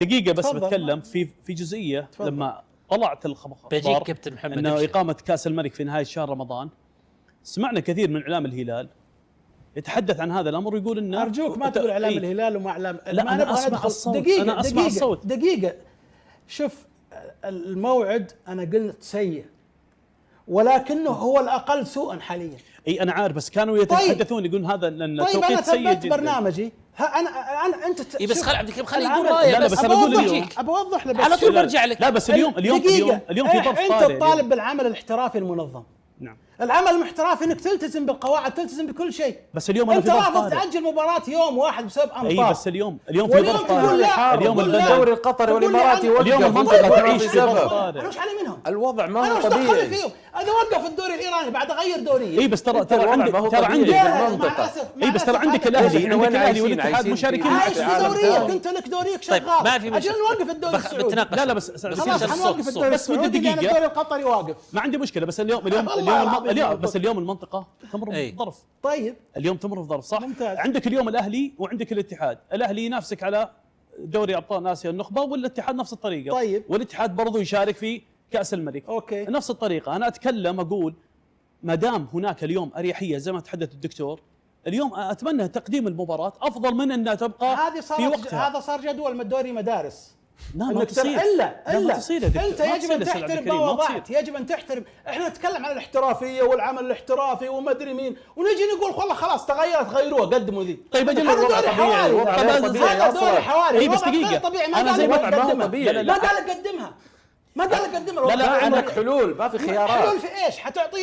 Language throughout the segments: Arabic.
دقيقة بس تفضل. بتكلم في جزئية. تفضل. لما طلعت الخبر بيجيك كابتن محمد انه أبشر. إقامة كأس الملك في نهاية شهر رمضان، سمعنا كثير من إعلام الهلال يتحدث عن هذا الأمر ويقول انه ارجوك ما تقول اعلام الهلال وما اعلام، لا ما أنا نبغى أسمع ندخل. الصوت. دقيقة أنا أسمع دقيقة الصوت. دقيقة. شوف، الموعد انا قلت سيء، ولكنه هو الاقل سوءا حاليا. اي انا عارف، بس كانوا يتحدثون يقولون هذا لان طيب انا التوقيت سيء ثبت جدا. برنامجي. انا انت اي بس شوف، خل عبد الكريم خليه يقول العمل- رايه. لا، بس أنا بقول اليوم. ابى اوضح له بس. على طول برجع لك. لا بس اليوم دقيقة. اليوم في ظرف انت طارئ. تطالب بالعمل الاحترافي المنظم. نعم. العمل المحترفي انك تلتزم بالقواعد، تلتزم بكل شيء. بس اليوم أنا انت في ظرف رافض طارئ. تاجل مباراة يوم واحد بسبب امطار. اي بس اليوم في واليوم ظرف تقول طارئ. لا. اليوم تقول لا. الدوري القطري تقول لي والاماراتي أنا- وقف. اليوم المنطقة وأنت تعيش في في ظرف سبب. طارئ. انا وش علي منهم؟ الوضع ما انا هو وش دخلني طبيعي. فيهم؟ اذا وقف الدوري الايراني بعد اغير دوري. اي بس ترى الوضع عندك ما هو ترى طبيعي. عندك في المنطقة. اي بس ترى عندك ليش الاهلي إحنا عندك وين الاهلي عايشين؟ والاتحاد عايشين مشاركين في- عايش في عالم دوريك، ثاني. انت لك دوريك طيب شغال. ما في اجل مشكلة. نوقف الدوري السعودي. بتناقش. لا بس خلاص حنوقف الدوري بس ودي السعودي لان دقيقة. الدوري القطري واقف. ما عندي مشكلة، بس اليوم والله العظيم بس اليوم المنطقة تمر أي. بظرف. طيب اليوم تمر بظرف صح؟ ممتاز. عندك اليوم الاهلي وعندك الاتحاد، الاهلي ينافسك على دوري ابطال اسيا النخبة، والاتحاد نفس الطريقة. طيب. والاتحاد برضو يشارك في كأس الملك. أوكي. نفس الطريقة. انا اتكلم اقول ما دام هناك اليوم اريحية زي ما تحدث الدكتور، اليوم اتمنى تقديم المباراة افضل من انها تبقى هذه في وقتها. هذا صار جدول من الدوري مدارس. لا ما انك تصير. الا ما تصير يا دكتور. انت ما يجب تصير ان يا سيد عبد تحترم الكريم، ما ما وضعت، تصير. يجب ان تحترم. احنا نتكلم عن الاحترافيه والعمل الاحترافي وما ادري مين، ونجي نقول والله خلاص تغيرت غيروها قدموا ذي. طيب أجل هذا الوضع دوري طبيعي، حواري. الوضع غير طبيعي هذا دوري أصلاً. حواري. إيه بس الوضع غير دقيقة. طبيعي. ما أنا قال زي لك ما الوضع ما هو قدمها. طبيعي. ما قال لك قدمها. ما قال لك قدمها. لا، ما عندك عندك حلول، ما في خيارات. حلول في ايش؟ حتعطي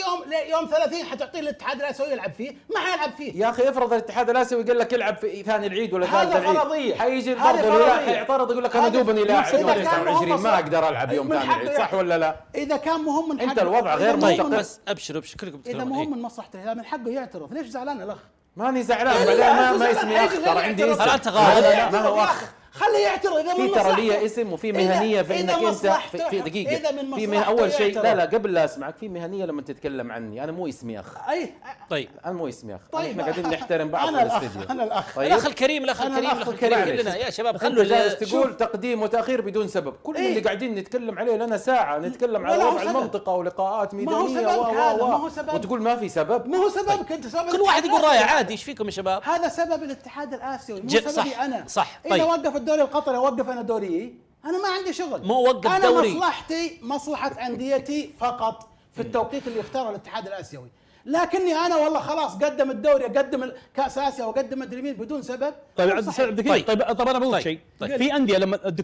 يوم 30 حتعطيه الاتحاد الاسيوي يلعب فيه، ما حيلعب فيه. يا اخي افرض الاتحاد الاسيوي قال لك العب في ثاني العيد ولا هذا ثالث العيد، فرضية. حيجي هذه برضه الهلال فرضية. حيعترض يقول لك انا هذه- دوبني لاعب إذا يوم كان 29 مهم ما صح. اقدر العب يوم من ثاني العيد، حقه صح ولا لا؟ اذا كان مهم من أنت حقه. الوضع غير إذا مهم مستقر. من- بس ابشر كلكم اذا تتكلمون. مهم من مصلحه الهلال من حقه يعترض. ليش زعلان الاخ؟ ماني زعلان، لا، بعدين لا، ما أنت اسمي زعلان. اخ، حيجي ترى غير عندي يعترض. اسم. أنت غالب. لا، ما هو يا اخ. أخي. خليه يعترض اذا في من ترى مصلحته. لي اسم وفي مهنيه في انك إذا انت مصلحته في إذا دقيقه من في مصلحته اول شيء يعترض. لا قبل لا اسمعك في مهنيه لما تتكلم عني، انا مو اسمي اخ، اي طيب انا مو اسمي اخ. طيب. احنا قاعدين نحترم بعض في انا الاخ. الاستديو. انا الاخ. طيب الاخ الكريم الاخ أنا الكريم الأخ الاخ الكريم الكريم. كلنا يا شباب انت خلوا جالس تقول تقديم وتاخير بدون سبب، كل إيه؟ اللي قاعدين نتكلم عليه لنا ساعه نتكلم على ولا هو وضع سبب. المنطقه ولقاءات ما هو ميدانيه سبب هذا، ما هو سبب. وتقول ما في سبب. ما هو سببك انت، سبب كل واحد يقول الاتحاد رايه الآسيوي. عادي. ايش فيكم يا شباب؟ هذا سبب الاتحاد الاسيوي، مو صح، سببي انا. صح. اذا طيب. وقف الدوري القطري اوقف انا دوري، انا ما عندي شغل. مو وقف انا دوري. مصلحتي مصلحه انديتي فقط في التوقيت اللي يختاره الاتحاد الاسيوي. لكني انا والله خلاص قدم الدوري، اقدم كاس اسيا واقدم مدري مين بدون سبب. طيب مو عبد صحيح. الكريم، طيب انا بقول طيب. شيء. طيب. في انديه لما